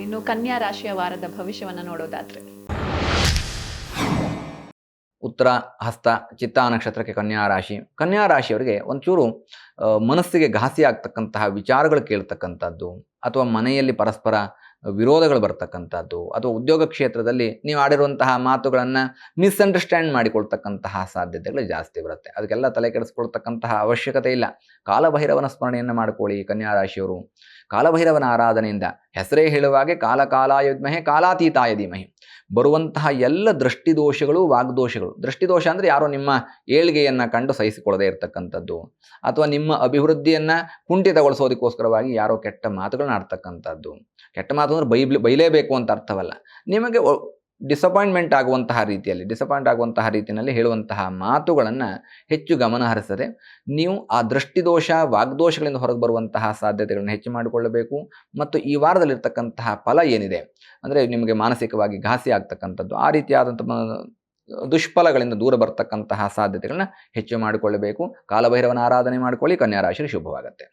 ಇನ್ನು ಕನ್ಯಾ ರಾಶಿಯ ವಾರದ ಭವಿಷ್ಯವನ್ನು ನೋಡೋದಾದ್ರೆ ಉತ್ತರ ಹಸ್ತ ಚಿತ್ತಾ ನಕ್ಷತ್ರಕ್ಕೆ ಕನ್ಯಾ ರಾಶಿ. ಕನ್ಯಾ ರಾಶಿಯವರಿಗೆ ಒಂಚೂರು ಮನಸ್ಸಿಗೆ ಘಾಸಿ ಆಗ್ತಕ್ಕಂತಹ ವಿಚಾರಗಳು ಕೇಳ್ತಕ್ಕಂಥದ್ದು, ಅಥವಾ ಮನೆಯಲ್ಲಿ ಪರಸ್ಪರ ವಿರೋಧಗಳು ಬರ್ತಕ್ಕಂಥದ್ದು, ಅಥವಾ ಉದ್ಯೋಗ ಕ್ಷೇತ್ರದಲ್ಲಿ ನೀವು ಆಡಿರುವಂತಹ ಮಾತುಗಳನ್ನು ಮಿಸ್ಅಂಡರ್ಸ್ಟ್ಯಾಂಡ್ ಮಾಡಿಕೊಳ್ತಕ್ಕಂತಹ ಸಾಧ್ಯತೆಗಳು ಜಾಸ್ತಿ ಬರುತ್ತೆ. ಅದಕ್ಕೆಲ್ಲ ತಲೆ ಕೆಡಿಸ್ಕೊಳ್ತಕ್ಕಂತಹ ಅವಶ್ಯಕತೆ ಇಲ್ಲ. ಕಾಲಭೈರವನ ಸ್ಮರಣೆಯನ್ನು ಮಾಡಿಕೊಳ್ಳಿ ಕನ್ಯಾ ರಾಶಿಯವರು. ಕಾಲಭೈರವನ ಆರಾಧನೆಯಿಂದ ಹೆಸರೇ ಹೇಳುವಾಗೆ ಕಾಲ ಕಾಲಾಯ ವಿದ್ಮಹೆ ಕಾಲಾತೀತಾಯ ಧೀಮಹಿ. ಬರುವಂತಹ ಎಲ್ಲ ದೃಷ್ಟಿದೋಷಗಳು ವಾಗ್ದೋಷಗಳು, ದೃಷ್ಟಿದೋಷ ಅಂದರೆ ಯಾರೋ ನಿಮ್ಮ ಏಳ್ಗೆಯನ್ನು ಕಂಡು ಸಹಿಸಿಕೊಳ್ಳದೆ ಇರತಕ್ಕಂಥದ್ದು, ಅಥವಾ ನಿಮ್ಮ ಅಭಿವೃದ್ಧಿಯನ್ನು ಕುಂಠಿತಗೊಳಿಸೋದಕ್ಕೋಸ್ಕರವಾಗಿ ಯಾರೋ ಕೆಟ್ಟ ಮಾತುಗಳನ್ನ ಆಡ್ತಕ್ಕಂಥದ್ದು. ಕೆಟ್ಟ ಮಾತು ಅಂದರೆ ಬೈಲೇಬೇಕು ಅಂತ ಅರ್ಥವಲ್ಲ, ನಿಮಗೆ ಡಿಸಪಾಯಿಂಟ್ ಆಗುವಂತಹ ರೀತಿಯಲ್ಲಿ ಹೇಳುವಂತಹ ಮಾತುಗಳನ್ನು ಹೆಚ್ಚು ಗಮನ ಹರಿಸದೆ ನೀವು ಆ ದೃಷ್ಟಿದೋಷ ವಾಗ್ದೋಷಗಳಿಂದ ಹೊರಗೆ ಬರುವಂತಹ ಸಾಧ್ಯತೆಗಳನ್ನು ಹೆಚ್ಚು ಮಾಡಿಕೊಳ್ಳಬೇಕು. ಮತ್ತು ಈ ವಾರದಲ್ಲಿರ್ತಕ್ಕಂತಹ ಫಲ ಏನಿದೆ ಅಂದರೆ ನಿಮಗೆ ಮಾನಸಿಕವಾಗಿ ಘಾಸಿ ಆಗ್ತಕ್ಕಂಥದ್ದು, ಆ ರೀತಿಯಾದಂಥ ದುಷ್ಫಲಗಳಿಂದ ದೂರ ಬರ್ತಕ್ಕಂತಹ ಸಾಧ್ಯತೆಗಳನ್ನ ಹೆಚ್ಚು ಮಾಡಿಕೊಳ್ಳಬೇಕು. ಕಾಲಭೈರವನ ಆರಾಧನೆ ಮಾಡಿಕೊಳ್ಳಿ, ಕನ್ಯಾ ರಾಶಿ ಶುಭವಾಗುತ್ತೆ.